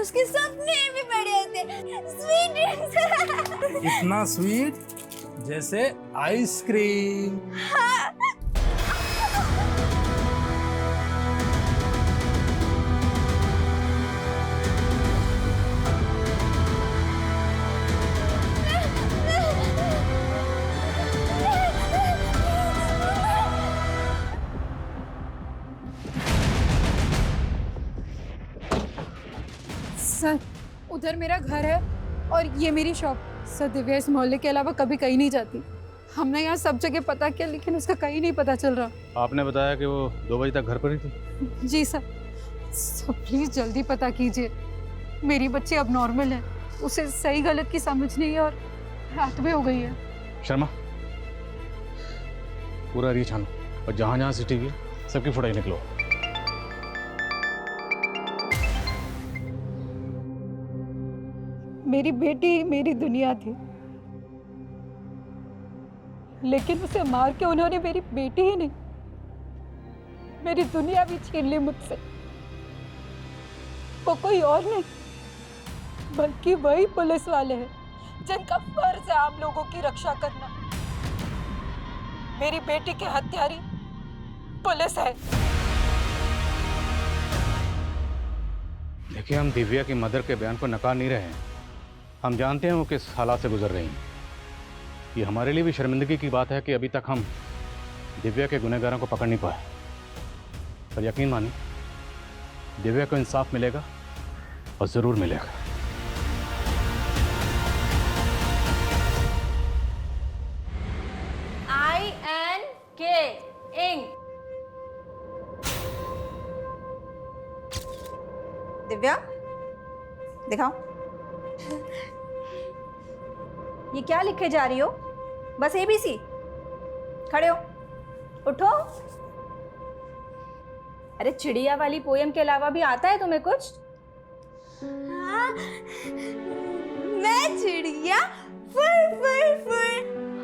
उसके सपने भी बड़े थे, स्वीट ड्रीम्स। इतना स्वीट जैसे आइसक्रीम। सर, उधर मेरा घर है और ये मेरी शॉप। सर, दिव्या इस मोहल्ले के अलावा कभी कहीं नहीं जाती। हमने यहाँ सब जगह पता किया लेकिन उसका कहीं नहीं पता चल रहा। आपने बताया कि वो 2 बजे तक घर पर ही थी। जी सर। सर प्लीज जल्दी पता कीजिए। मेरी बच्ची अब नॉर्मल है, उसे सही गलत की समझ नहीं है और रात में हो गई है। शर्मा, पूरा एरिया छानो और जहाँ जहाँ सीसीटीवी है सबकी फुटेज निकलो। मेरी बेटी मेरी दुनिया थी, लेकिन उसे मार के उन्होंने मेरी बेटी ही नहीं, मेरी दुनिया भी छीन ली मुझसे। वो कोई और नहीं बल्कि वही पुलिस वाले हैं जिनका फर्ज है आप लोगों की रक्षा करना। मेरी बेटी के हत्यारी पुलिस है। देखिए, हम दिव्या की मदर के बयान को नकार नहीं रहे हैं। हम जानते हैं वो किस हालात से गुजर रही हैं। ये हमारे लिए भी शर्मिंदगी की बात है कि अभी तक हम दिव्या के गुनहगारों को पकड़ नहीं पाए। पर यकीन मानिए, दिव्या को इंसाफ मिलेगा और ज़रूर मिलेगा। INK ink. दिव्या, दिखाओ। ये क्या लिखे जा रही हो? बस ABC? खड़े हो, उठो। अरे चिड़िया वाली पोयम के अलावा भी आता है तुम्हें कुछ? हाँ, मैं चिड़िया फुर फुर फुर,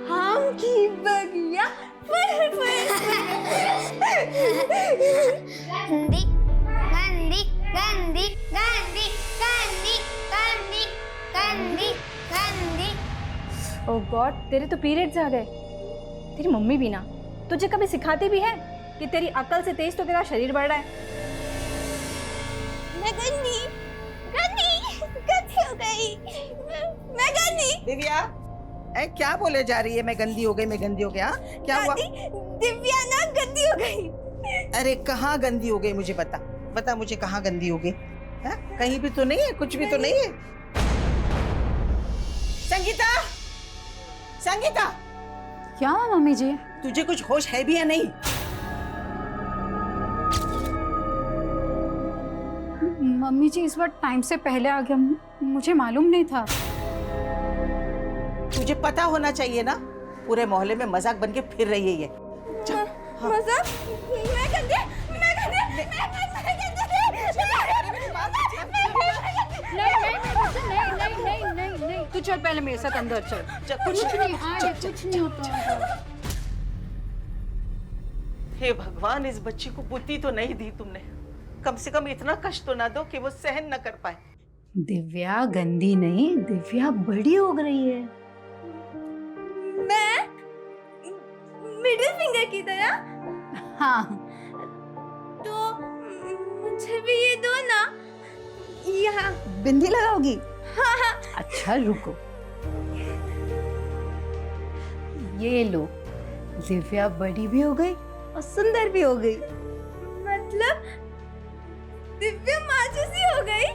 हम की बगिया फुर फुर गंदी गंदी गंदी गंदी गंदी गंदी गंदी गंदी। ओह गॉड, तेरे तो पीरियड्स आ गए। तेरी मम्मी भी ना तुझे कभी सिखाती भी है कि तेरी अकल से तेज तो तेरा शरीर बढ़ रहा है। मैं गंदी गंदी गंदी हो गई, मैं गंदी। दिव्या, क्या बोले जा रही है? मैं गंदी हो गई, मैं गंदी हो गया? क्या हुआ? दिव्या ना गंदी हो गई। अरे कहाँ गंदी हो गई? मुझे बता, बता मुझे कहाँ गंदी हो गई? कहीं भी तो नहीं है, कुछ भी तो नहीं है। संगीता, संगीता, क्या हुआ मम्मी जी? तुझे कुछ होश है भी या नहीं? मम्मी जी इस बार टाइम से पहले आ गया, मुझे मालूम नहीं था। तुझे पता होना चाहिए ना, पूरे मोहल्ले में मजाक बन के फिर रही है ये। मजाक? मैं गंदी, मैं गंदी, नहीं, तू चल पहले मेरे साथ अंदर चल। कुछ नहीं होता। हे भगवान, इस बच्ची को बुद्धि तो नहीं दी तुमने। कम से कम इतना कष्ट तो ना दो कि वो सहन न कर पाए। दिव्या गंदी नहीं, दिव्या बड़ी हो रही है। मैं मिडिल फिंगर की तरह? हाँ, तो मुझे भी ये दो ना। यहाँ बिंदी लगाओगी? हाँ। अच्छा रुको, ये लो। दिव्या बड़ी भी हो गई और सुंदर भी हो गई। मतलब दिव्या माँ जैसी हो गई?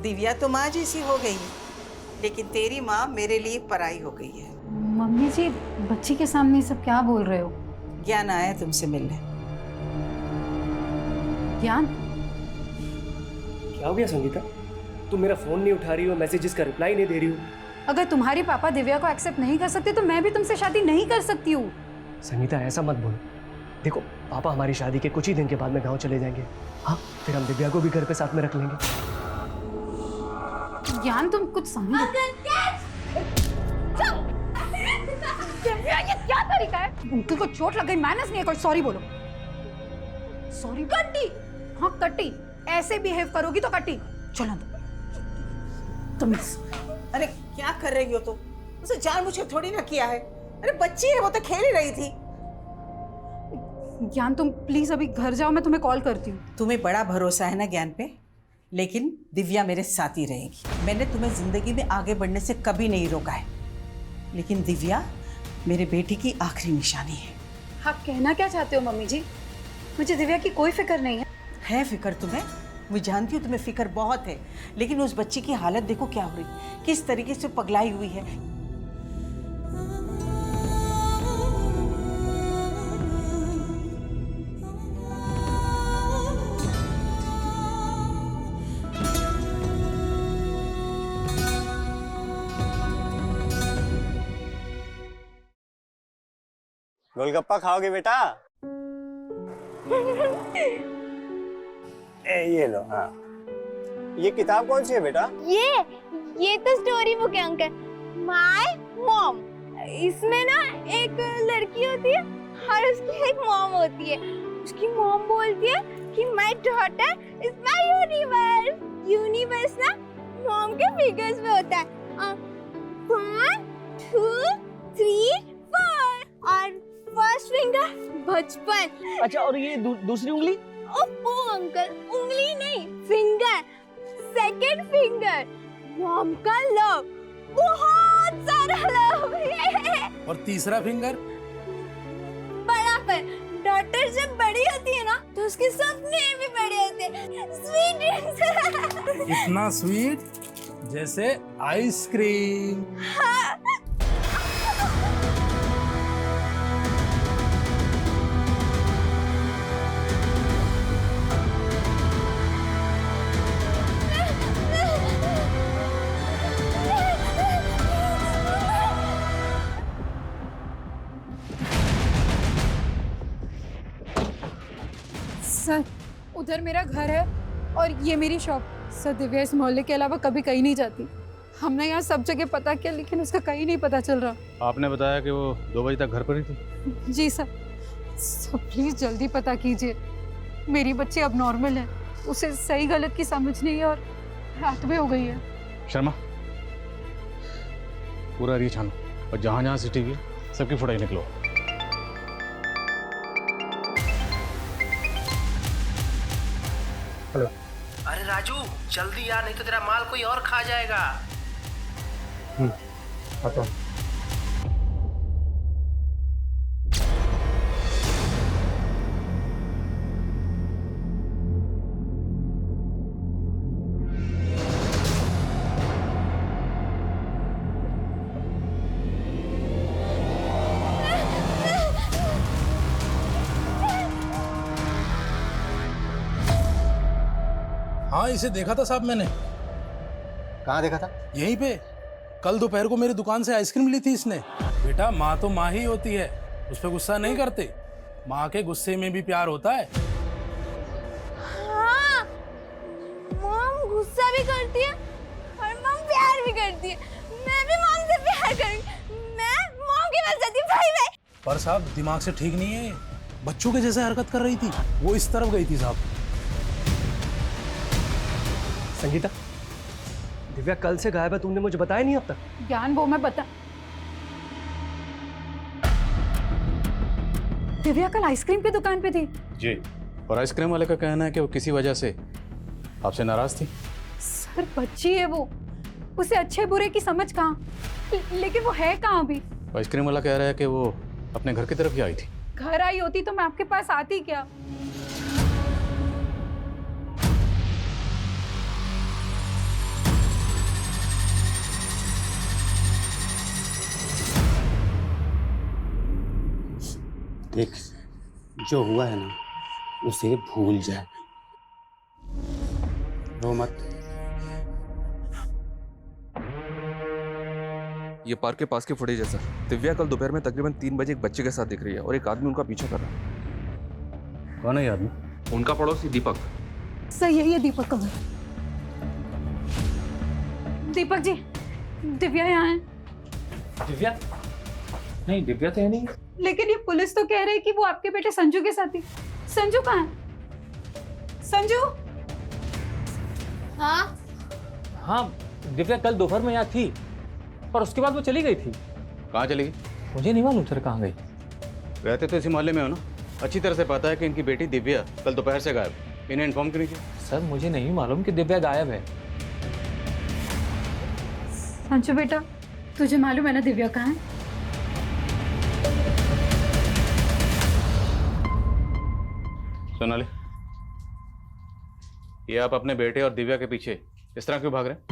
दिव्या तो माँ जैसी हो गई, लेकिन तेरी माँ मेरे लिए पराई हो गई है। मम्मी जी, बच्ची के सामने ये सब क्या बोल रहे हो? ज्ञान आया तुमसे मिलने। ज्ञान? क्या हो गया संगीता? तुम मेरा फोन नहीं उठा रही हो, मैसेजेस का रिप्लाई नहीं दे रही हो। अगर तुम्हारे पापा दिव्या को एक्सेप्ट नहीं कर सकते तो मैं भी तुमसे शादी नहीं कर सकती हूँ। संगीता ऐसा मत बोलो। देखो, पापा हमारी शादी के कुछ ही दिन के बाद में गांव चले जाएंगे। हाँ, फिर हम दिव्या को भी घर पे साथ में रख लेंगे। ज्ञान, तुम कुछ समझो। दिव्या, ये क्या तरीका है? अंकल को चोट लग गई, मैनर्स नहीं है कोई। सॉरी बोलो। सॉरी। गंदी, हाँ कट्टी, ऐसे बिहेव करोगी तो कट्टी। चलो तुम अरे क्या कर रही हो तुम? उसे जानबूझकर थोड़ी ना किया है। अरे बच्ची है, वो तो खेल ही रही थी। ज्ञान तुम प्लीज अभी घर जाओ, मैं तुम्हें कॉल करती हूँ। तुम्हें बड़ा भरोसा है ना ज्ञान पे, लेकिन दिव्या मेरे साथ ही रहेगी। मैंने तुम्हें जिंदगी में आगे बढ़ने से कभी नहीं रोका है, लेकिन दिव्या मेरे बेटी की आखिरी निशानी है। आप कहना क्या चाहते हो मम्मी जी? मुझे दिव्या की कोई फिक्र नहीं है। है फिक्र तुम्हें? मैं जानती हूँ तुम्हें फिक्र बहुत है, लेकिन उस बच्ची की हालत देखो क्या हो रही, किस तरीके से पगलाई हुई है। गोलगप्पा खाओगे बेटा? ये लो। हाँ, ये किताब कौन सी है बेटा? ये तो स्टोरी बुक है अंकल, माय मॉम। इसमें ना एक लड़की होती है और उसकी एक मॉम होती है। उसकी मॉम बोलती है कि my daughter is my universe. Universe ना मॉम के फिगर्स में होता है, 1 2 3 4, और फर्स्ट फिंगर बचपन। अच्छा, और ये दूसरी उंगली? ओ अंकल, उंगली नहीं, फिंगर, सेकंड फिंगर। मॉम का लव, बहुत सारा लव। और तीसरा फिंगर? बड़ा पर डॉटर जब बड़ी होती है ना तो उसके सपने भी बड़े होते हैं। Sweet dreams. इतना स्वीट जैसे आइसक्रीम। सर, उधर मेरा घर है और ये मेरी शॉप। सर, दिव्या इस मोहल्ले के अलावा कभी कहीं नहीं जाती। हमने यहाँ सब जगह पता किया, लेकिन उसका कहीं नहीं पता चल रहा। आपने बताया कि वो 2 बजे तक घर पर ही थी? जी सर। सर प्लीज जल्दी पता कीजिए, मेरी बच्ची अब नॉर्मल है, उसे सही गलत की समझ नहीं है और रात में हो गई है। शर्मा, पूरा एरिया छानो और जहाँ जहाँ CCTV है सबकी फुटेज निकलो। हेलो। अरे राजू जल्दी यार, नहीं तो तेरा माल कोई और खा जाएगा। आता हूँ। हाँ, इसे देखा था साहब मैंने। कहाँ देखा था? यहीं पे। कल दोपहर को मेरी दुकान से आइसक्रीम ली थी इसने। बेटा, माँ तो माँ ही होती है, उस पर गुस्सा नहीं करते। माँ के गुस्से में भी प्यार होता है। हाँ, मॉम गुस्सा भी करती है और मॉम प्यार भी करती है। मैं भी मॉम से प्यार करूंगी। मैं मॉम के पास जाती हूँ। Bye bye. पर साहब दिमाग से ठीक नहीं है, बच्चों के जैसे हरकत कर रही थी। वो इस तरफ गई थी साहब। संगीता, दिव्या कल से गायब है, तुमने मुझे बताया नहीं अब तक। ज्ञान, वो मैं बता। दिव्या कल आइसक्रीम की दुकान पे थी। जी, और आइसक्रीम वाले का कहना है कि वो किसी वजह से आपसे नाराज थी। सर बच्ची है वो, उसे अच्छे बुरे की समझ कहाँ, लेकिन वो है कहाँ अभी? आइसक्रीम वाला कह रहा है कि वो अपने घर की तरफ ही आई थी। घर आई होती तो मैं आपके पास आती क्या? देख, जो हुआ है ना उसे भूल जाए, रो मत। ये पार्क के पास की फुटेज है सर। दिव्या कल दोपहर में तकरीबन 3 बजे एक बच्चे के साथ दिख रही है और एक आदमी उनका पीछा कर रहा है। कौन है ये आदमी? उनका पड़ोसी दीपक। सर यही है दीपक का घर। दीपक जी, दिव्या यहाँ है। दिव्या? नहीं, दिव्या तो है नहीं। लेकिन ये पुलिस तो कह रही है कि वो आपके बेटे संजू के साथ थी। संजू कहाँ है? संजू। हाँ हाँ, दिव्या कल दोपहर में यहाँ थी, पर उसके बाद वो चली गई थी। कहाँ चली गई? मुझे नहीं मालूम सर कहाँ गई। रहते तो इसी मोहल्ले में हो ना, अच्छी तरह से पता है कि इनकी बेटी दिव्या कल दोपहर से गायब। इन्हें इन्फॉर्म क्यों नहीं किया? सर मुझे नहीं मालूम कि दिव्या गायब है। संजू बेटा, तुझे मालूम है ना दिव्या कहाँ है? सोनाली, ये आप अपने बेटे और दिव्या के पीछे इस तरह क्यों भाग रहे हैं?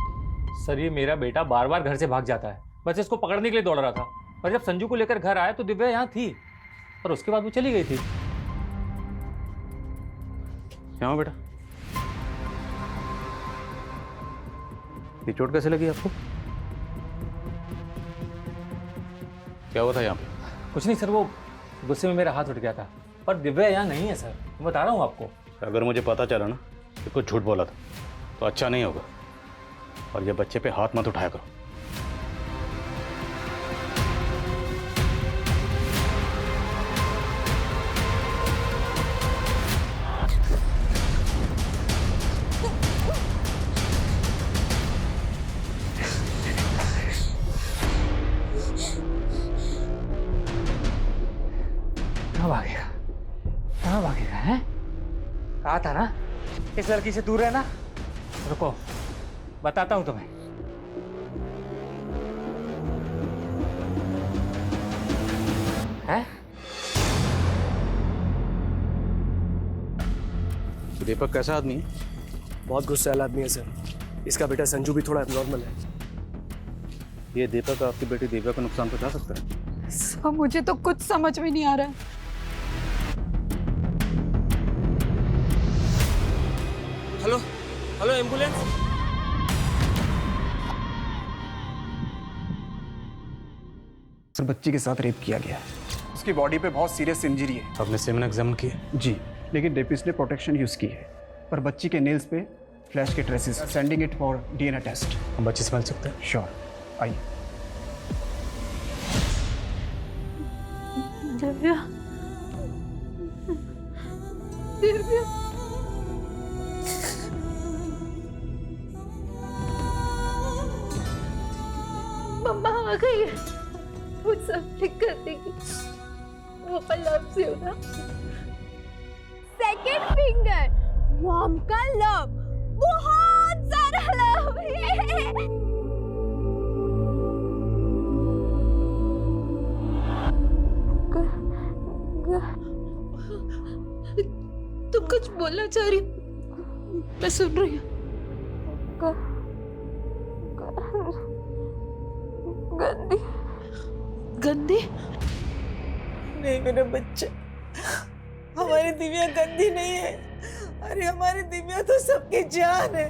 सर ये मेरा बेटा बार बार घर से भाग जाता है, बस इसको पकड़ने के लिए दौड़ रहा था। पर जब संजू को लेकर घर आया तो दिव्या यहाँ थी, पर उसके बाद वो चली गई थी। क्या हो बेटा, ये चोट कैसे लगी आपको? क्या हुआ था यहाँ पे? कुछ नहीं सर, वो गुस्से में मेरा हाथ उठ गया था, पर दिव्या यहाँ नहीं है सर, मैं बता रहा हूँ आपको। अगर मुझे पता चला ना कि कुछ झूठ बोला था तो अच्छा नहीं होगा, और ये बच्चे पे हाथ मत उठाया करो। कहाँ भागेगा है? कहा था ना इस लड़की से दूर रहना। रुको बताता हूँ तुम्हें। हैं? दीपक कैसा आदमी है? बहुत गुस्से वाला आदमी है सर। इसका बेटा संजू भी थोड़ा एबनॉर्मल है। ये दीपक आपकी बेटी दिव्या को नुकसान पहुंचा सकता है? सब मुझे तो कुछ समझ में नहीं आ रहा है। Hello hello, ambulance. सर बच्ची के साथ रेप किया गया है। उसकी बॉडी पे बहुत सीरियस इंजरी है। आपने सेमेन एग्जामिन किया? जी, लेकिन रेपिस्ट ने प्रोटेक्शन यूज की है, पर बच्ची के नेल्स पे फ्लैश के traces. Sending it for DNA test. हम बच्ची से मिल सकते हैं? श्योर, आइए। दिव्या, दिव्या, मम्मा आ गई है, वो सब ठीक कर देगी। वो लव से हो ना। सेकंड फिंगर, मॉम का लव, बहुत सारा लव है। तुम कुछ बोलना चाह रही? मैं सुन रही हूँ। गंदी गंदी? नहीं मेरा बच्चा, हमारी दिव्या गंदी नहीं है। अरे हमारी दिव्या तो सबकी जान है,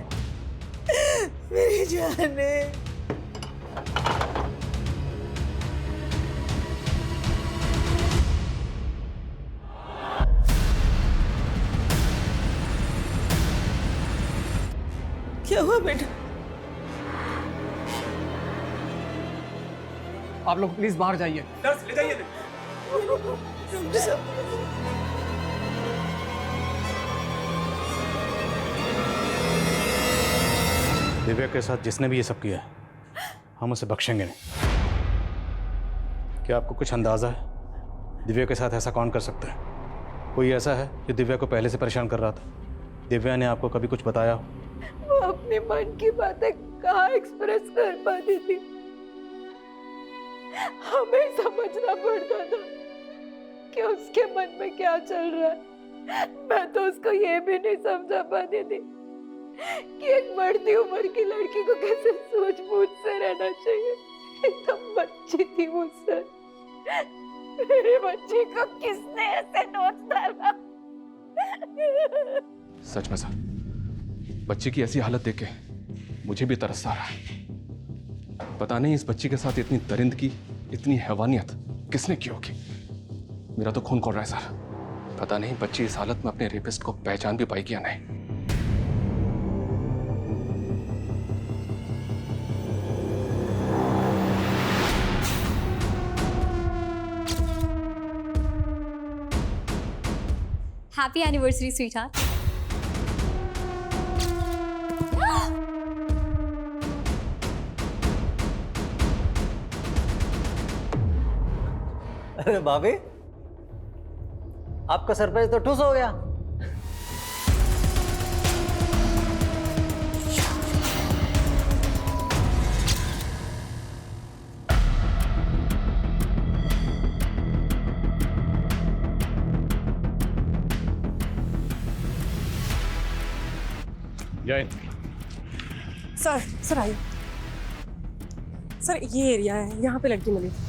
मेरी जान है। क्या हुआ बेटा? आप लोग प्लीज बाहर जाइए। नर्स ले जाइए। दिव्या के साथ जिसने भी ये सब किया है हम उसे बख्शेंगे नहीं। क्या आपको कुछ अंदाजा है दिव्या के साथ ऐसा कौन कर सकता है? कोई ऐसा है जो दिव्या को पहले से परेशान कर रहा था? दिव्या ने आपको कभी कुछ बताया हो? वो अपने मन की बातें कहाँ एक्सप्रेस कर पाती थी, हमें समझना पड़ता था कि उसके मन में क्या चल रहा है। मैं तो उसको ये भी नहीं समझा पाती थी कि एक बढ़ती उम्र की लड़की को कैसे सूझबूझ से रहना चाहिए। एकदम बच्ची थी मुझसे। मेरे बच्ची को किसने ऐसे नोच डाला? सच में सर, बच्ची की ऐसी हालत देख के मुझे भी तरस आ रहा है। पता नहीं इस बच्ची के साथ इतनी दरिंदगी, इतनी हैवानियत किसने की होगी। मेरा तो खून खौल रहा है सर। पता नहीं बच्ची इस हालत में अपने रेपिस्ट को पहचान भी पाएगी या नहीं। Happy anniversary sweetheart. अरे भाभी, आपका सरप्राइज तो ठुस हो गया। जय सर आइए। सर ये एरिया है, यहाँ पे लड़की मिली थी।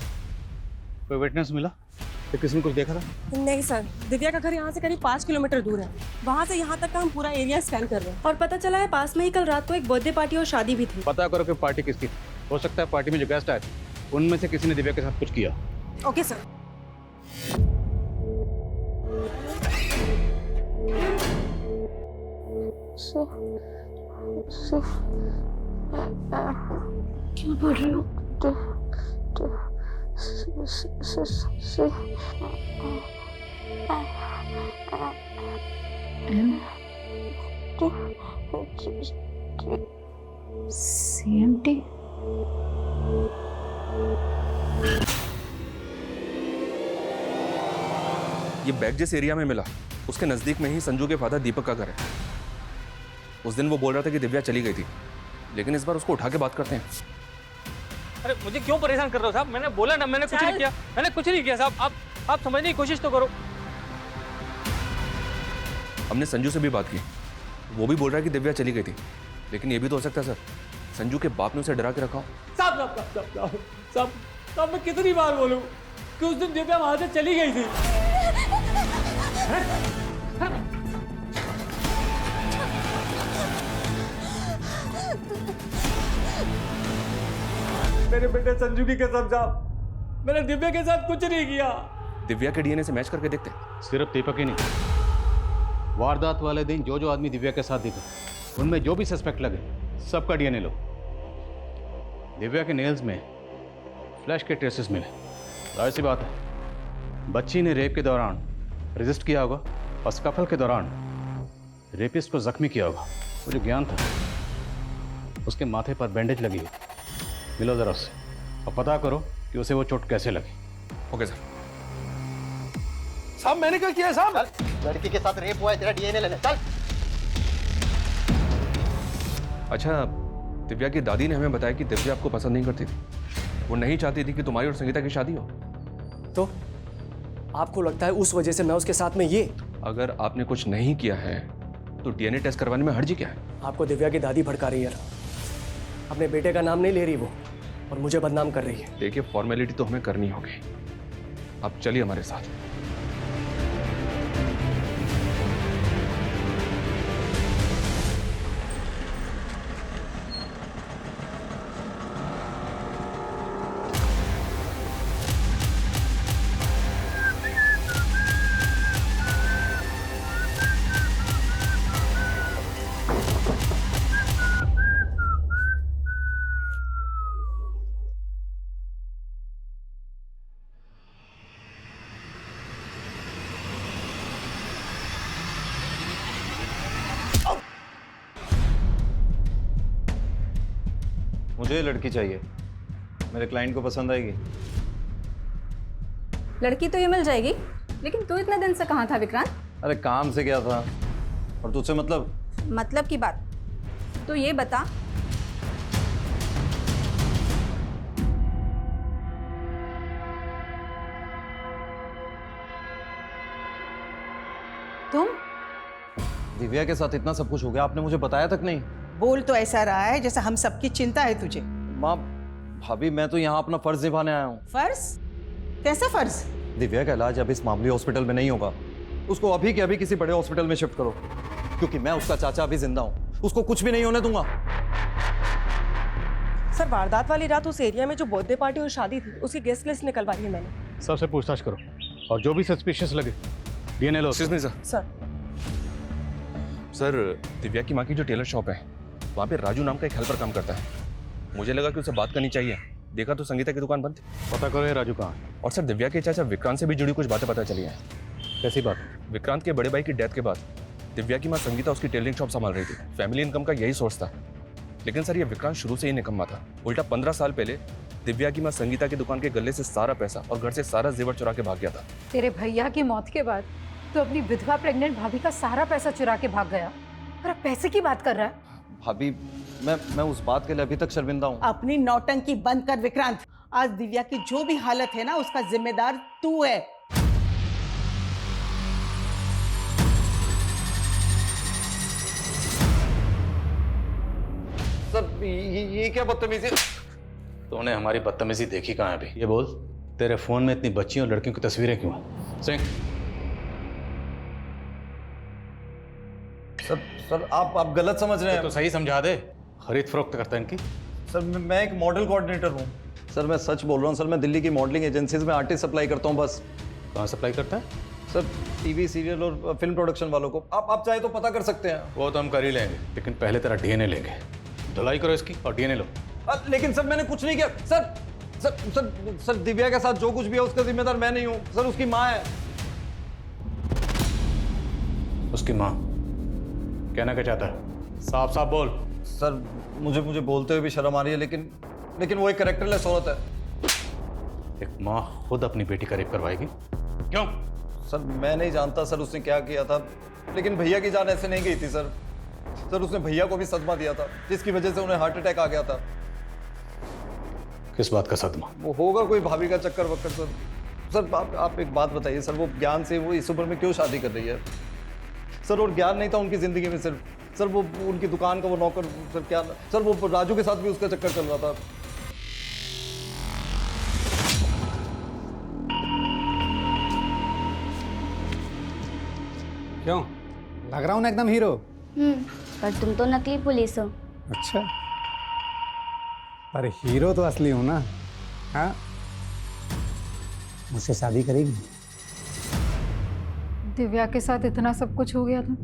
कोई विटनेस मिला? तो किसी ने कुछ देखा था? नहीं सर, दिव्या का घर यहाँ से करीब 5 किलोमीटर दूर है। वहाँ से यहाँ तक का हम पूरा एरिया स्कैन कर रहे हैं और पता चला है पास में ही कल रात को एक बर्थडे पार्टी और शादी भी थी। पता करो कि पार्टी किसकी थी। हो सकता है पार्टी में जो गेस्ट आए थे उनमें से किसी ने दिव्या के साथ कुछ किया। Okay sir. क्यों पढ़ रही हो? CMT? ये बैग जिस एरिया में मिला उसके नजदीक में ही संजू के फादर दीपक का घर है। उस दिन वो बोल रहा था कि दिव्या चली गई थी, लेकिन इस बार उसको उठा के बात करते हैं। अरे मुझे क्यों परेशान कर रहे हो साहब? मैंने बोला ना, मैंने कुछ नहीं किया। मैंने कुछ नहीं किया साहब। आप समझने की कोशिश तो करो। हमने संजू से भी बात की, वो भी बोल रहा है कि दिव्या चली गई थी, लेकिन ये भी तो हो सकता है सर संजू के बाप ने उसे डरा के रखा हो। साहब मैं कितनी बार बोलूं कि उस दिन दिव्या वहां से चली गई थी। मेरे बेटे संजू की कसम साहब, मैंने दिव्या के साथ कुछ नहीं किया। दिव्या के डीएनए से मैच करके देखते हैं। सिर्फ दीपक ही नहीं, वारदात वाले दिन जो आदमी दिव्या के साथ दिखे उनमें जो भी सस्पेक्ट लगे सबका डीएनए लो। दिव्या के नेल्स में फ्लैश के ट्रेसेस मिले। जाहिर सी बात है बच्ची ने रेप के दौरान रेजिस्ट किया होगा और स्कफल के दौरान रेपिस्ट को जख्मी किया होगा। वो जो ज्ञान था उसके माथे पर बैंडेज लगी है, मिलो जरा उससे और पता करो कि उसे वो चोट कैसे लगी। Okay sir. साहब मैंने क्या किया साहब? लड़की के साथ रेप हुआ है, तेरा डीएनए लेने चल। अच्छा, दिव्या की दादी ने हमें बताया कि दिव्या आपको पसंद नहीं करती थी, वो नहीं चाहती थी कि तुम्हारी और संगीता की शादी हो। तो आपको लगता है उस वजह से मैं उसके साथ में ये? अगर आपने कुछ नहीं किया है तो डीएनए टेस्ट करवाने में हर्जी क्या है? आपको दिव्या की दादी भड़का रही है, अपने बेटे का नाम नहीं ले रही वो और मुझे बदनाम कर रही है। देखिए फॉर्मेलिटी तो हमें करनी होगी, आप चलिए हमारे साथ। मुझे लड़की चाहिए, मेरे क्लाइंट को पसंद आएगी। लड़की तो ये मिल जाएगी, लेकिन तू इतने दिन से कहाँ था विक्रांत? अरे काम से क्या था, और तुझसे मतलब की बात तो ये बता, तुम दिव्या के साथ इतना सब कुछ हो गया, आपने मुझे बताया तक नहीं। बोल तो ऐसा रहा है जैसा हम सबकी चिंता है तुझे। माँ भाभी, मैं तो यहाँ अपना फर्ज निभाने आया हूँ। फर्ज? कैसा फर्ज? दिव्या का इलाज अभी इस मामूली हॉस्पिटल में नहीं होगा, उसको अभी के अभी किसी बड़े हॉस्पिटल में शिफ्ट करो, क्योंकि मैं उसका चाचा अभी जिंदा हूँ, उसको कुछ भी नहीं होने दूंगा। सर वारदात वाली रात उस एरिया में जो बर्थडे पार्टी और शादी थी उसकी गेस्ट लिस्ट निकलवाई है मैंने। सबसे पूछताछ करो और जो भी सस्पिशियस लगे डीएनए लो। सर सर दिव्या की माँ की जो टेलर शॉप है वहाँ पे राजू नाम का एक हेल्पर काम करता है, मुझे लगा कि उसे बात करनी चाहिए। देखा तो संगीता की दुकान बंद थी। पता करो ये राजू कहाँ है। और सर दिव्या के चाचा विक्रांत से भी जुड़ी कुछ बातें पता चली हैं। कैसी बात? विक्रांत के बड़े भाई की डेथ के बाद दिव्या की माँ संगीता उसकी टेलरिंग शॉप संभाल रही थी। फैमिली इनकम का यही सोर्स था, लेकिन सर ये विक्रांत शुरू से ही निकम्मा था। उल्टा 15 साल पहले दिव्या की माँ संगीता की दुकान के गले से सारा पैसा और घर से सारा जेवर चुरा के भाग गया था। तेरे भैया की मौत के बाद तो अपनी विधवा प्रेग्नेंट भाभी का सारा पैसा चुरा के भाग गया और अब पैसे की बात कर रहा है। भाभी मैं उस बात के लिए अभी तक शर्मिंदा हूँ। अपनी नौटंकी बंद कर विक्रांत। आज दिव्या की जो भी हालत है ना, उसका जिम्मेदार तू है। सर ये क्या बदतमीजी। तूने हमारी बदतमीजी देखी कहाँ है अभी? ये बोल, तेरे फोन में इतनी बच्चियों और लड़कियों की तस्वीरें क्यों हैं? सिंह, सर आप गलत समझ रहे हैं। तो सही समझा दे। खरीद फरोख्त करता है इनकी। सर मैं एक मॉडल कोऑर्डिनेटर हूँ। सर मैं सच बोल रहा हूँ सर, मैं दिल्ली की मॉडलिंग एजेंसीज में आर्टिस्ट सप्लाई करता हूँ बस। कहाँ सप्लाई करता है? सर टीवी सीरियल और फिल्म प्रोडक्शन वालों को। आप चाहे तो पता कर सकते हैं। वो तो हम कर ही लेंगे, लेकिन पहले तेरा डीएनए लेंगे। धुलाई करो इसकी और डीएनए लो। लेकिन सर मैंने कुछ नहीं किया। सर दिव्या के साथ जो कुछ भी है उसका जिम्मेदार मैं नहीं हूँ सर, उसकी माँ है। उसकी माँ? कहना क्या चाहता है? साफ साफ बोल। सर मुझे बोलते हुए भी शर्म आ रही है, लेकिन वो एक कैरेक्टरलेस औरत है। एक माँ खुद अपनी बेटी का रेप करवाएगी? क्यों? सर मैं नहीं जानता सर उसने क्या किया था, लेकिन भैया की जान ऐसे नहीं गई थी सर। उसने भैया को भी सदमा दिया था, जिसकी वजह से उन्हें हार्ट अटैक आ गया था। किस बात का सदमा? वो होगा कोई भाभी का चक्कर वक्कर सर। सर आप एक बात बताइए सर, वो ज्ञान से वो इस उम्र में क्यों शादी कर रही है सर? और ज्ञान नहीं था उनकी जिंदगी में सिर्फ सर, वो उनकी दुकान का वो नौकर सर, क्या सर वो राजू के साथ भी उसका चक्कर चल रहा था। क्यों लग रहा हूँ ना एकदम हीरो? पर तुम तो नकली पुलिस हो। अच्छा, पर हीरो तो असली हूँ ना। हाँ, मुझसे शादी करेगी? दिव्या के साथ इतना सब कुछ हो गया था,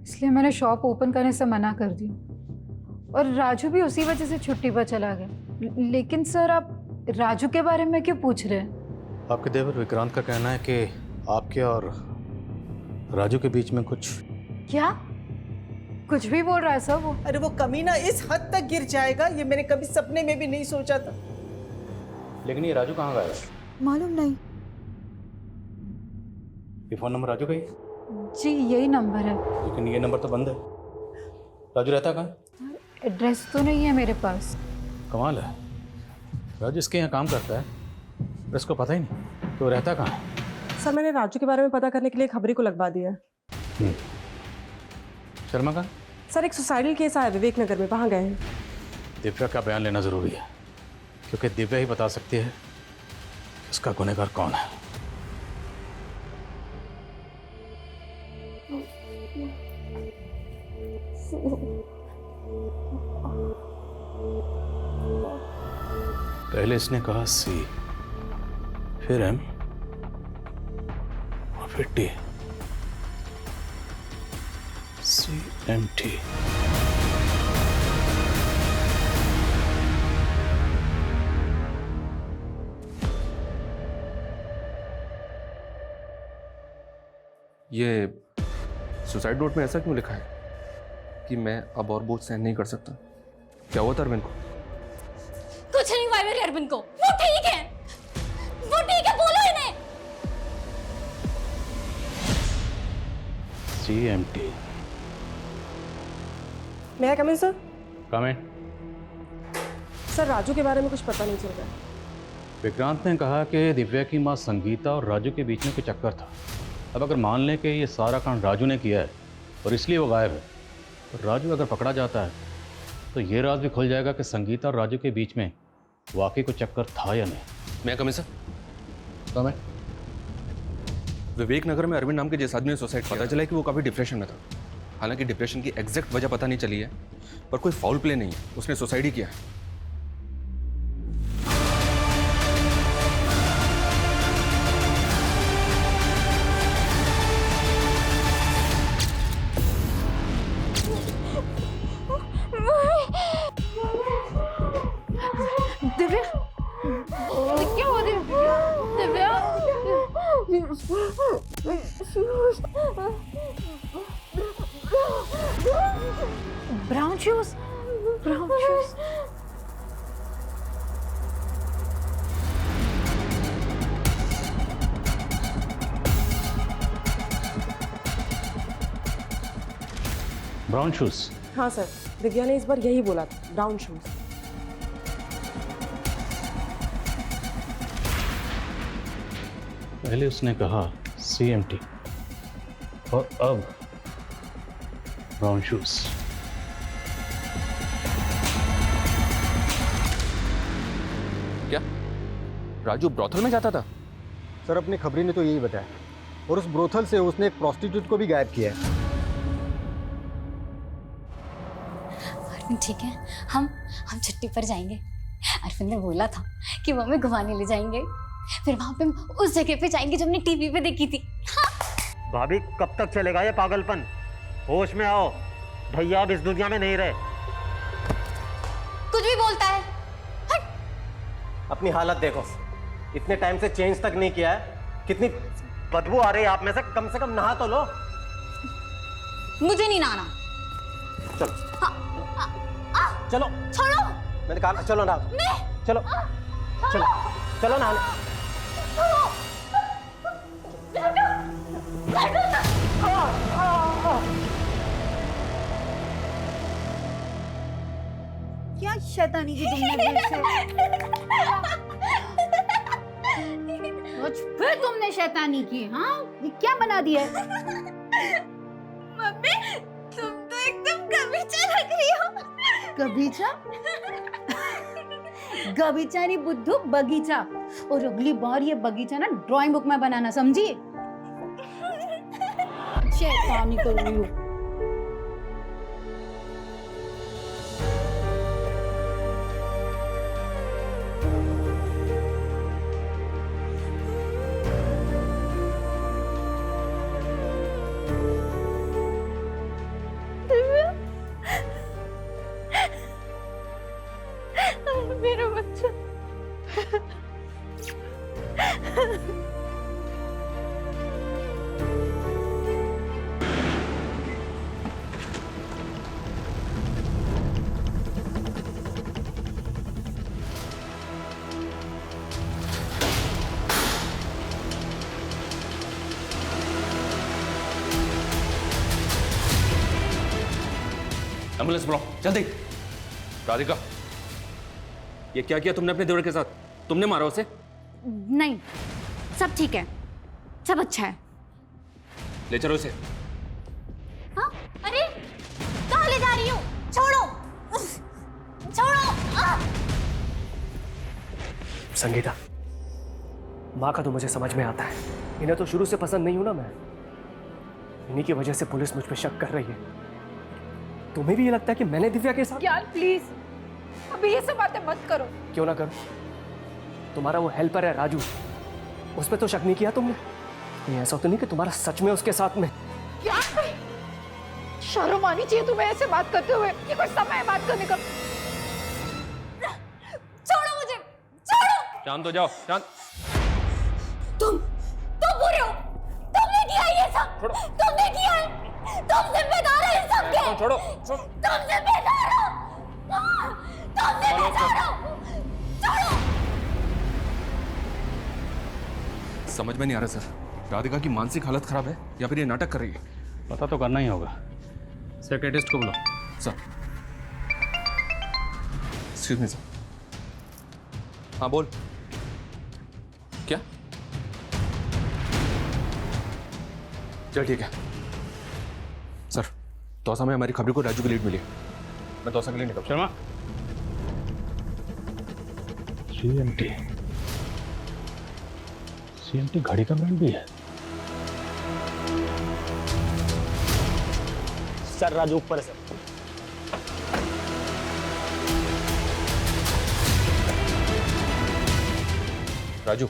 इसलिए मैंने शॉप ओपन करने से मना कर दिया और राजू भी उसी वजह से छुट्टी पर चला गया। लेकिन सर आप राजू के बारे में क्यों पूछ रहे हैं? आपके देवर विक्रांत का कहना है कि आपके और राजू के बीच में कुछ। क्या कुछ भी बोल रहा है सर वो? अरे वो कमीना इस हद तक गिर जाएगा ये मैंने कभी सपने में भी नहीं सोचा था। लेकिन ये राजू कहाँ गया है? मालूम नहीं। ये फोन नंबर राजू का ही? जी यही नंबर है। लेकिन ये नंबर तो बंद है। राजू रहता कहाँ? एड्रेस तो नहीं है मेरे पास। कमाल है, राजू इसके यहाँ काम करता है पर इसको पता ही नहीं तो रहता कहाँ है। सर मैंने राजू के बारे में पता करने के लिए खबरी को लगवा दिया। शर्मा कहाँ? सर एक सुसाइडल केस आया विवेक नगर में, वहाँ गए हैं। दिव्या का बयान लेना जरूरी है, क्योंकि दिव्या ही बता सकती है इसका गुनहगार कौन है। पहले इसने कहा सी, फिर एम और फिर टी। CMT। ये सुसाइड नोट में ऐसा क्यों लिखा है कि मैं अब और बोझ सहन नहीं कर सकता? क्या हुआ था अरविंद को? कुछ नहीं हुआ मेरे अरविंद को, वो ठीक है, वो ठीक है, बोलो इन्हें। CMT। मैं कम इन सर? कम इन। सर राजू के बारे में कुछ पता नहीं चल रहा। विक्रांत ने कहा कि दिव्या की मां संगीता और राजू के बीच में कोई चक्कर था। अब अगर मान लें कि ये सारा काम राजू ने किया है और इसलिए वो गायब है, तो राजू अगर पकड़ा जाता है तो ये राज भी खुल जाएगा कि संगीता और राजू के बीच में वाकई कोई चक्कर था या नहीं। मैं कम सर? कम है। विवेक नगर में अरविंद नाम के जिस आदमी ने सुसाइड किया, पता चला कि वो काफ़ी डिप्रेशन में था। हालांकि डिप्रेशन की एग्जैक्ट वजह पता नहीं चली है, पर कोई फाउल प्ले नहीं है, उसने सुसाइड ही किया है। दिव्या क्या हो रही है? Divya brown shoes, brown shoes. Brown shoes. हाँ सर, दिव्या ने इस बार यही बोला था, ब्राउन शूज। पहले उसने कहा CMT और अब ब्राउन शूज। क्या राजू ब्रोथल में जाता था? सर अपनी खबरी ने तो यही बताया, और उस ब्रोथल से उसने एक प्रोस्टिट्यूट को भी गायब किया है। ठीक है, हम छुट्टी पर जाएंगे। अरविंद ने बोला था कि वो हमें घुमाने ले जाएंगे, फिर वहां पे उस जगह पे जाएंगे जो हमने टीवी पे देखी थी। भाभी कब तक चलेगा ये पागलपन? होश में आओ, भैया अब इस दुनिया में नहीं रहे। कुछ भी बोलता है। अपनी हालत देखो, इतने टाइम से चेंज तक नहीं किया है, कितनी बदबू आ रही है आप में से कम नहा तो लो। मुझे नहीं नहाना। चलो चलो, छोड़ो। मैंने कहा चलो ना, चलो चलो चलो नहाने। क्या शैतानी की तुमने फिर से? फिर तुमने शैतानी की? हाँ, ये क्या बना दिया है? मम्मी, तुम तो एकदम गबीचा लग रही हो। गबीचा? गबीचा नहीं बुद्धू, बगीचा। और अगली बार ये बगीचा ना ड्राइंग बुक में बनाना, समझी? शैतानी कर रही हो। मेरा बच्चा। एम्बुलेंस बुलाओ जल्दी। राधिका, ये क्या किया तुमने अपने देवर के साथ? तुमने मारा उसे? नहीं, सब ठीक है, सब अच्छा है। ले चलो उसे। हाँ? अरे कहाँ ले जा रही हो? छोड़ो, छोड़ो। संगीता, माँ का तो मुझे समझ में आता है, इन्हें तो शुरू से पसंद नहीं हूं ना मैं। इन्हीं की वजह से पुलिस मुझ पर शक कर रही है। तुम्हें भी ये लगता है कि मैंने दिव्या के साथ? ज्ञान प्लीज, अभी ये सब बातें मत करो। क्यों ना करो? तुम्हारा वो हेल्पर है राजू, उस पर तो शक नहीं किया तुमने? कहीं ऐसा तो नहीं कि तुम्हारा सच में उसके साथ में? क्या? शर्म आनी चाहिए तुम्हें ऐसे बात करते हुए। ये कोई समय है बात करने का? छोड़ो मुझे, छोड़ो। शांत हो जाओ, शांत। तुम बुरे हो, तुमने किया ये सब, तुमने किया है, तुम जिम्मेदार हो इस सब के। छोड़ो, तुम जिम्मेदार हो, तुम जिम्मेदार हो, छोड़ो। समझ में नहीं आ रहा सर, राधिका की मानसिक हालत खराब है या फिर ये नाटक कर रही है? पता तो करना ही होगा। साइकियाट्रिस्ट को बुलाओ। Sir, excuse me sir. हाँ बोल। क्या? चल ठीक है सर, दौसा में हमारी खबरों को राजू की लीड मिली। मैं दौसा के लिए निकल। शर्मा, CMT घड़ी का ब्रांड भी है। सर राजू ऊपर से। राजू,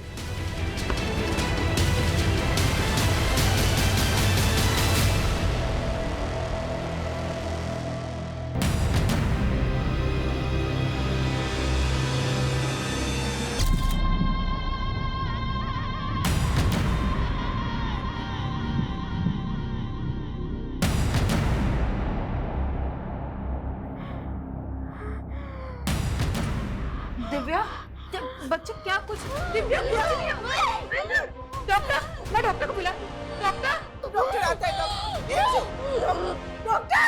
दिव्या, बच्चे क्या कुछ? दिव्या, डॉक्टर, मैं डॉक्टर को बुला। डॉक्टर आता है। डॉक्टर,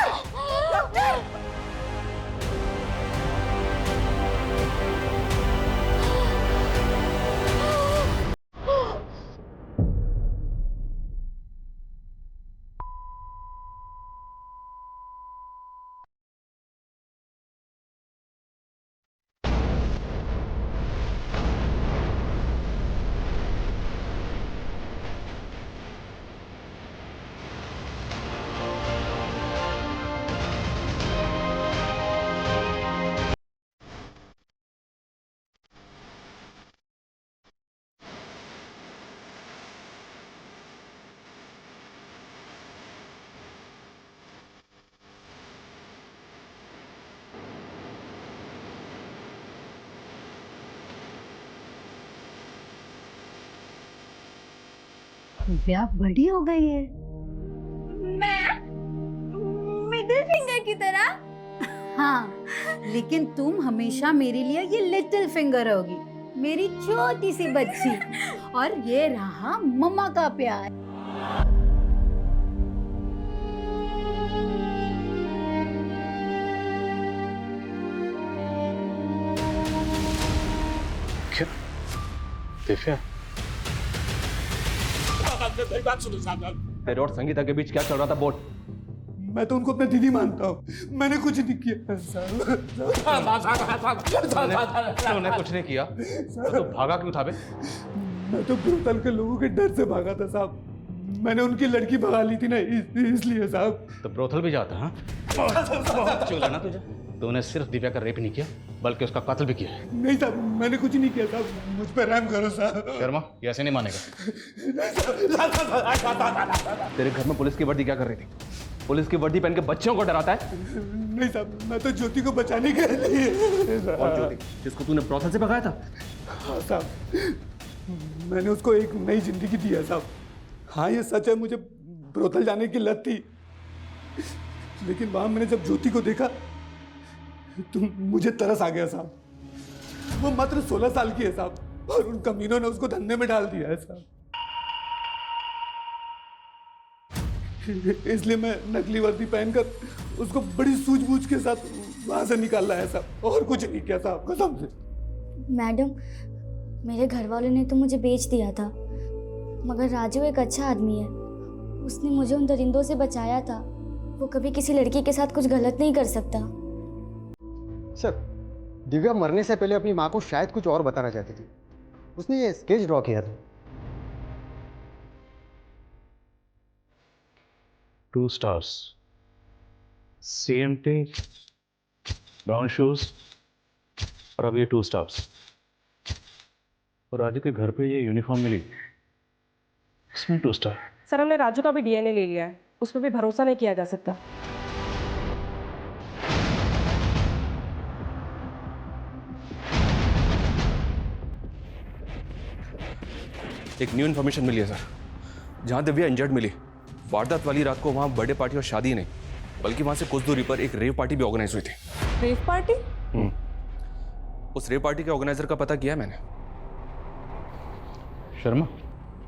दिव्या बड़ी हो गई है। मैं मिडिल फिंगर की तरह? हाँ, लेकिन तुम हमेशा मेरे लिए ये लिटिल फिंगर होगी, मेरी छोटी सी बच्ची। और ये रहा मम्मा का प्यार। क्या दिव्या? मेरी बात सुनो साहब। तेरे और संगीता के बीच क्या चल रहा था बोल? मैं तो उनको अपना दीदी मानता हूँ, मैंने कुछ नहीं किया। तूने कुछ नहीं किया तो भागा क्यों था बे? मैं तो ब्रोथल के लोगों के डर से भागा था साहब। मैंने उनकी लड़की भगा ली थी ना, इसलिए साहब। तो ब्रोथल भी जाता? हाँ, चूला ना तुझे। तूने सिर्फ दिव्या का रेप नहीं किया बल्कि उसका कत्ल भी किया है। नहीं साहब, मैंने कुछ नहीं किया साहब, मुझ पर रहम करो साहब। शर्मा, ये ऐसे नहीं मानेगा। तेरे घर में पुलिस की वर्दी क्या कर रही थी? पुलिस की वर्दी पहन के बच्चों को डराता है? नहीं साहब, मैं तो ज्योति को बचाने के लिए। और ज्योति जिसको तूने ब्रोथल से भगाया था? हाँ साहब, मैंने उसको एक नई जिंदगी दी है साहब। हाँ ये सच है, मुझे ब्रोथल जाने की लत थी, लेकिन वहां मैंने जब ज्योति को देखा तो मुझे तरस आ गया साहब। वो मात्र 16 साल की है साहब, और उन कमीनों ने उसको धंधे में डाल दिया है साहब। इसलिए मैं नकली वर्दी पहनकर उसको बड़ी सूझबूझ के साथ वहां से निकाला है साहब, और कुछ नहीं किया साहब, कसम से। मैडम, मेरे घर वालों ने तो मुझे बेच दिया था, मगर राजू एक अच्छा आदमी है। उसने मुझे उन दरिंदों से बचाया था। वो कभी किसी लड़की के साथ कुछ गलत नहीं कर सकता। सर, दिव्या मरने से पहले अपनी माँ को शायद कुछ और बताना चाहती थी। उसने ये स्केच ड्रॉ किया था। 2 stars, CMT, ब्राउन शूज, और अब ये 2 stars। और राजू के घर पे ये यूनिफॉर्म मिली, इसमें 2 स्टार। सर, हमने राजू का भी DNA ले लिया है, उस पर भी भरोसा नहीं किया जा सकता। एक न्यू इन्फॉर्मेशन मिली है सर। जहाँ दिव्या इंजर्ड मिली, वारदात वाली रात को वहाँ बर्थडे पार्टी और शादी नहीं, बल्कि वहाँ से कुछ दूरी पर एक रेव पार्टी भी ऑर्गेनाइज हुई थी। Rave party? उस रेव पार्टी के ऑर्गेनाइजर का पता किया मैंने। शर्मा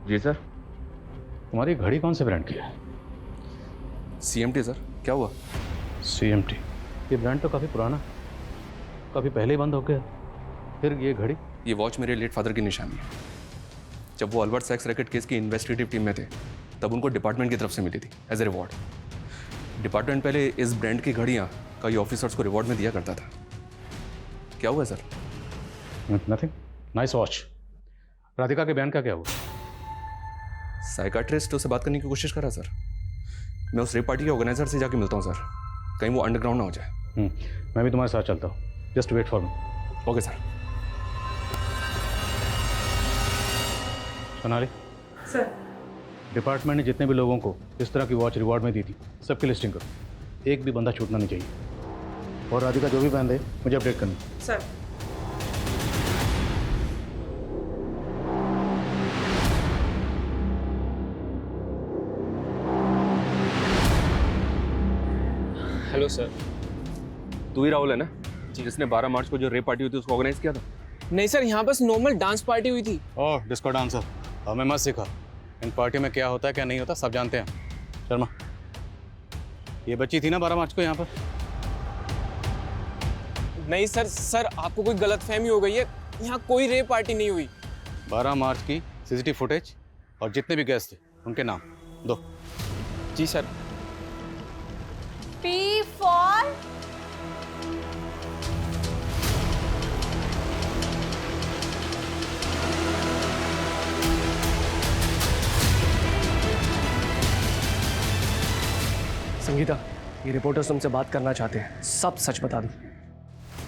जी सर। तुम्हारी घड़ी कौन से ब्रांड की है? CMT sir. क्या हुआ? CMT, ये ब्रांड तो काफ़ी पुराना, काफ़ी पहले ही बंद हो गया। फिर ये घड़ी? ये वॉच मेरे लेट फादर की निशानी है। जब वो अल्बर्ट सेक्स रैकेट केस की इन्वेस्टिगेटिव टीम में थे, तब उनको डिपार्टमेंट की तरफ से मिली थी एज ए रिवॉर्ड। डिपार्टमेंट पहले इस ब्रांड की घड़ियाँ कई ऑफिसर्स को रिवॉर्ड में दिया करता था। क्या हुआ sir? Nothing. Nice watch. Radhika के बयान का क्या हुआ? साइकाट्रिस्ट उससे बात करने की कोशिश कर रहा सर। मैं उस रेप पार्टी के ऑर्गेनाइजर से जाके मिलता हूँ सर, कहीं वो अंडरग्राउंड ना हो जाए। मैं भी तुम्हारे साथ चलता हूँ। Just wait for me. Okay sir. Sonali sir, department ने जितने भी लोगों को इस तरह की वॉच रिवॉर्ड में दी थी, सबकी लिस्टिंग करो। एक भी बंदा छूटना नहीं चाहिए। और राधिका जो भी बंद है मुझे अपडेट करनी। सर। Hello sir. तू ही राहुल है ना जिसने 12 मार्च को जो रेप पार्टी हुई थी उसको ऑर्गेनाइज किया था? नहीं सर, यहाँ बस नॉर्मल डांस पार्टी हुई थी। ओह, डिस्को डांसर। हमें मत सिखा। इन पार्टी में क्या होता है क्या नहीं होता सब जानते हैं। शर्मा, ये बच्ची थी ना 12 मार्च को यहाँ पर? नहीं सर, सर आपको कोई गलतफहमी हो गई है, यहाँ कोई रेप पार्टी नहीं हुई। 12 मार्च की CCTV फुटेज और जितने भी गेस्ट थे उनके नाम दो। जी सर। P for संगीता, ये रिपोर्टर्स तुमसे बात करना चाहते हैं, सब सच बता दो।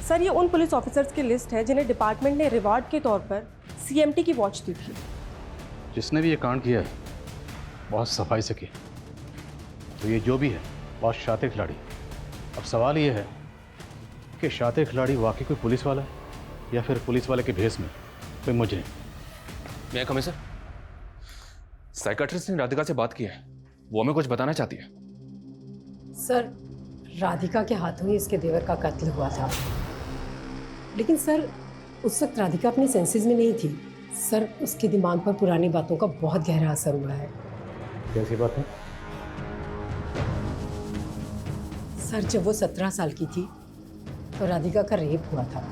सर, ये उन पुलिस ऑफिसर्स की लिस्ट है जिन्हें डिपार्टमेंट ने रिवॉर्ड के तौर पर CMT की वॉच दी थी। जिसने भी ये कांड किया है बहुत सफाई से किया, तो ये जो भी है बहुत शातिर खिलाड़ी। अब सवाल ये है कि शातिर खिलाड़ी वाकई कोई पुलिस वाला है या फिर पुलिस वाले के भेस में कोई मुजरिम। मैं कमिश्नर साइकाट्रिस्ट ने राधिका से बात की है, वो हमें कुछ बताना चाहती है। सर, राधिका के हाथों ही इसके देवर का कत्ल हुआ था, लेकिन सर उस वक्त राधिका अपने सेंसेस में नहीं थी। सर, उसके दिमाग पर पुरानी बातों का बहुत गहरा असर हुआ है। कैसी बात है? सर, जब वो 17 साल की थी तो राधिका का रेप हुआ था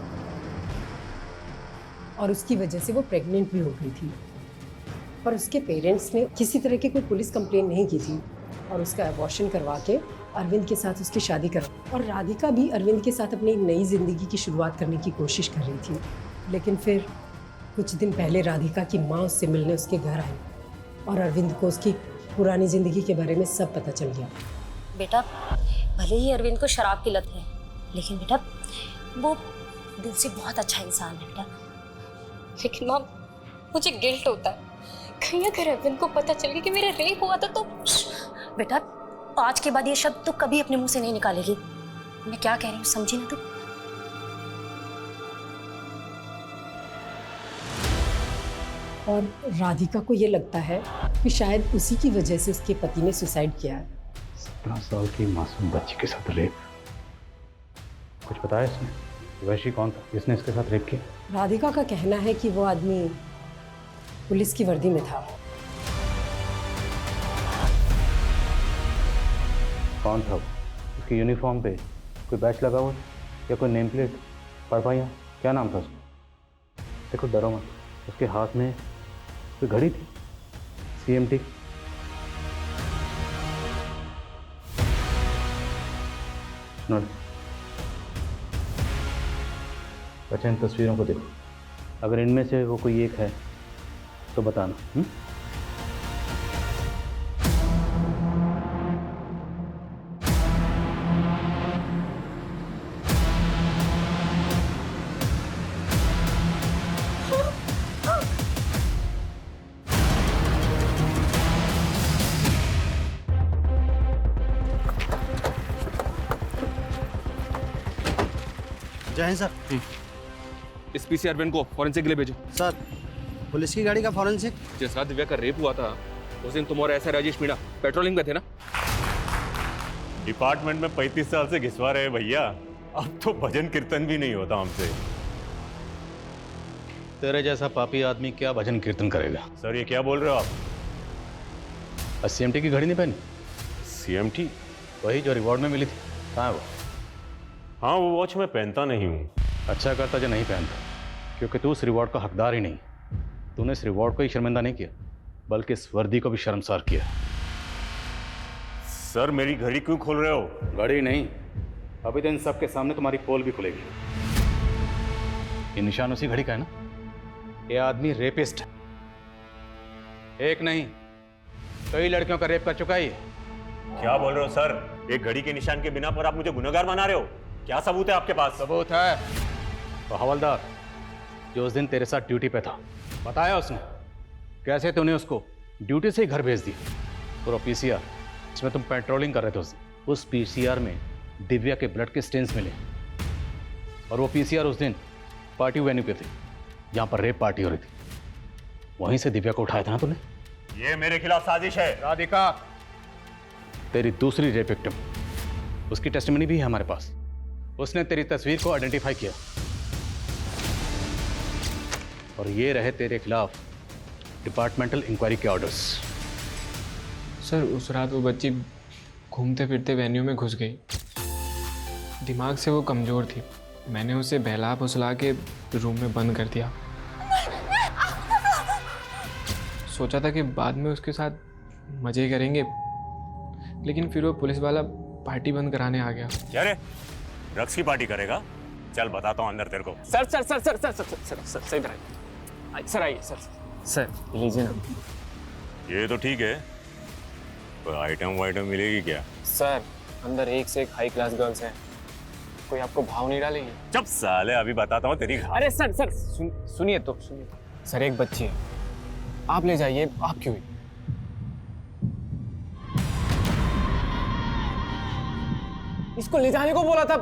और उसकी वजह से वो प्रेग्नेंट भी हो गई थी, पर उसके पेरेंट्स ने किसी तरह की कोई पुलिस कंप्लेन नहीं की थी और उसका अबॉर्शन करवा के अरविंद के साथ उसकी शादी करवा, और राधिका भी अरविंद के साथ अपनी नई जिंदगी की शुरुआत करने की कोशिश कर रही थी। लेकिन फिर कुछ दिन पहले राधिका की माँ उससे मिलने उसके घर आई और अरविंद को उसकी पुरानी जिंदगी के बारे में सब पता चल गया। बेटा, भले ही अरविंद को शराब की लत है, लेकिन बेटा वो दिल से बहुत अच्छा इंसान है बेटा। लेकिन माँ, मुझे गिल्ट होता है, कहीं अगर अरविंद को पता चल गया कि मेरा रेप हुआ था तो। बेटा, आज के बाद ये शब्द तो कभी अपने मुंह से नहीं निकालेगी। मैं क्या कह रही हूँ समझी ना तू? और राधिका को ये लगता है कि शायद उसी की वजह से उसके पति ने सुसाइड किया है। 17 साल की मासूम बच्ची के साथ रेप? कुछ बताया इसने? वैशी कौन था जिसने इसके साथ रेप किया? राधिका का कहना है कि वो आदमी पुलिस की वर्दी में था। कौन था वो? उसकी यूनिफॉर्म पे कोई बैच लगा हुआ या कोई नेम प्लेट पढ़ पाया? क्या नाम था उसका? देखो, डरो मत, उसके हाथ में कोई घड़ी थी, CMT। सुनो, अच्छा इन तस्वीरों को देखो, अगर इनमें से वो कोई एक है तो बताना। जय हिंद सर। इस PC अरविंद को फॉरेंसिक के लिए भेजो। सर, पुलिस की गाड़ी का फॉरेंसिक? जिस रात दिव्या का रेप हुआ था उस दिन तुम और ऐसा राजेश मीणा पेट्रोलिंग में थे ना? डिपार्टमेंट में 35 साल से घिसवा रहे भैया, अब तो भजन कीर्तन भी नहीं होता हमसे। तेरे जैसा पापी आदमी क्या भजन कीर्तन करेगा? सर, ये क्या बोल रहे हो आप? CMT की घड़ी नहीं पहनी? CMT? वही जो रिवॉर्ड में मिली थी। कहाँ है वो? हाँ, वो वॉच मैं पहनता नहीं हूँ। अच्छा करता जो नहीं पहनता, क्योंकि तू उस रिवॉर्ड का हकदार ही नहीं। तूने इस रिवॉर्ड को ही शर्मिंदा नहीं किया, बल्कि इस वर्दी को भी शर्मसार किया। सर, मेरी घड़ी क्यों खोल रहे हो? घड़ी नहीं, अभी तो इन सब के सामने तुम्हारी पोल भी खुलेगी। ये निशान उसी घड़ी का है ना? ये आदमी रेपिस्ट है, एक नहीं कई लड़कियों का रेप कर चुका ही है। क्या बोल रहे हो सर? एक घड़ी के निशान के बिना पर आप मुझे गुनहगार बना रहे हो? क्या सबूत है आपके पास? सबूत है तो हवलदार जो उस दिन तेरे साथ ड्यूटी पे था, बताया उसने कैसे तूने उसको ड्यूटी से ही घर भेज दिया। और PCR जिसमें तुम पेट्रोलिंग कर रहे थे उस PCR में दिव्या के ब्लड के स्टेन्स मिले, और वो PCR उस दिन पार्टी वेन्यू पे थी जहाँ पर रेप पार्टी हो रही थी। वहीं से दिव्या को उठाया था ना तूने? ये मेरे खिलाफ साजिश है। राधिका, तेरी दूसरी रेप विक्टिम, उसकी टेस्टिमनी भी है हमारे पास। उसने तेरी तस्वीर को आइडेंटिफाई किया, और ये रहे तेरे खिलाफ डिपार्टमेंटल इंक्वायरी के ऑर्डर्स। सर, उस रात वो बच्ची घूमते फिरते वेन्यू में घुस गई। दिमाग से वो कमज़ोर थी, मैंने उसे बहला फुसला के रूम में बंद कर दिया। सोचा था कि बाद में उसके साथ मज़े करेंगे, लेकिन फिर वो पुलिस वाला पार्टी बंद कराने आ गया। क्या रे, ड्रग्स की पार्टी करेगा? चल बताता हूँ अंदर तेरे को। Sir sir sir sir sir sir sir sir sir इधर आइए सर, आइए सर। सर लीजिए ना। ये तो ठीक है, कोई आइटम वाइटम मिलेगी क्या? सर, अंदर एक से एक हाई क्लास गर्ल्स हैं, कोई आपको भाव नहीं डालेगी? चुप साले, अभी बताता हूँ तेरी। अरे सर सर सुनिए तो सुनिए। सर, एक बच्ची है, आप ले जाइए। आप क्यों? इसको ले जाने को बोला था,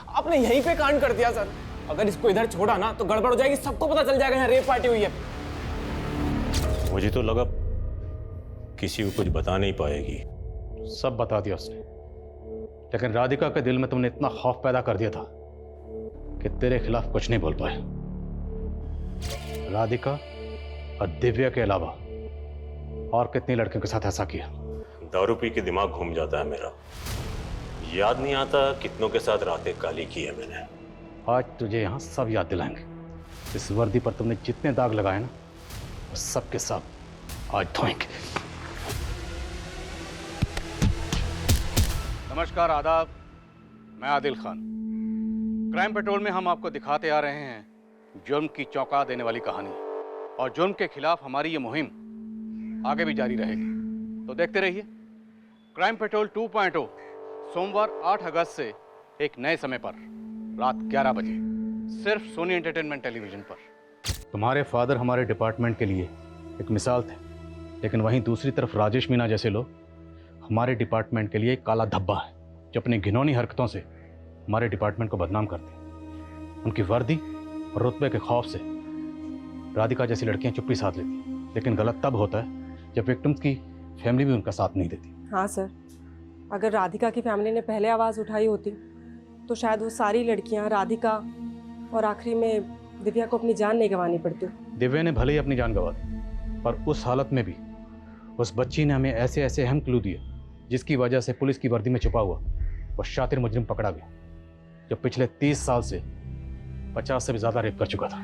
आपने यहीं पे कांड कर दिया सर। अगर इसको इधर छोड़ा ना तो गड़बड़ हो जाएगी, सबको पता चल जाएगा यहाँ रेप पार्टी हुई है। मुझे तो लगा किसी को कुछ बता नहीं पाएगी। सब बता दिया उसने, लेकिन राधिका के दिल में तुमने इतना खौफ पैदा कर दिया था कि तेरे खिलाफ कुछ नहीं बोल पाए। राधिका और दिव्या के अलावा और कितनी लड़कियों के साथ ऐसा किया? दारू पी के दिमाग घूम जाता है मेरा, याद नहीं आता कितनों के साथ रातें काली की है मैंने। आज तुझे यहां सब याद दिलाएंगे। इस वर्दी पर तुमने जितने दाग लगाए ना, वो सब के सब आज धोएंगे। नमस्कार, आदाब। मैं आदिल खान। क्राइम पेट्रोल में हम आपको दिखाते आ रहे हैं जुर्म की चौंका देने वाली कहानी, और जुर्म के खिलाफ हमारी ये मुहिम आगे भी जारी रहेगी। तो देखते रहिए क्राइम पेट्रोल 2.0 सोमवार 8 अगस्त से एक नए समय पर रात 11 बजे सिर्फ सोनी एंटरटेनमेंट टेलीविजन पर। तुम्हारे फादर हमारे डिपार्टमेंट के लिए एक मिसाल थे, लेकिन वहीं दूसरी तरफ राजेश मीना जैसे लोग हमारे डिपार्टमेंट के लिए एक काला धब्बा है, जो अपनी घिनौनी हरकतों से हमारे डिपार्टमेंट को बदनाम करते हैं। उनकी वर्दी और रुतबे के खौफ से राधिका जैसी लड़कियां चुप्पी साध लेती, लेकिन गलत तब होता है जब विक्टिम्स की फैमिली भी उनका साथ नहीं देती। हाँ सर, अगर राधिका की फैमिली ने पहले आवाज़ उठाई होती तो शायद वो सारी लड़कियां, राधिका और आखिरी में दिव्या को अपनी जान नहीं गंवानी पड़ती। दिव्या ने भले ही अपनी जान गंवा दी, पर उस हालत में भी उस बच्ची ने हमें ऐसे ऐसे अहम क्लू दिए जिसकी वजह से पुलिस की वर्दी में छुपा हुआ वो शातिर मुजरिम पकड़ा गया, जो पिछले 30 साल से 50 से भी ज़्यादा रेप कर चुका था।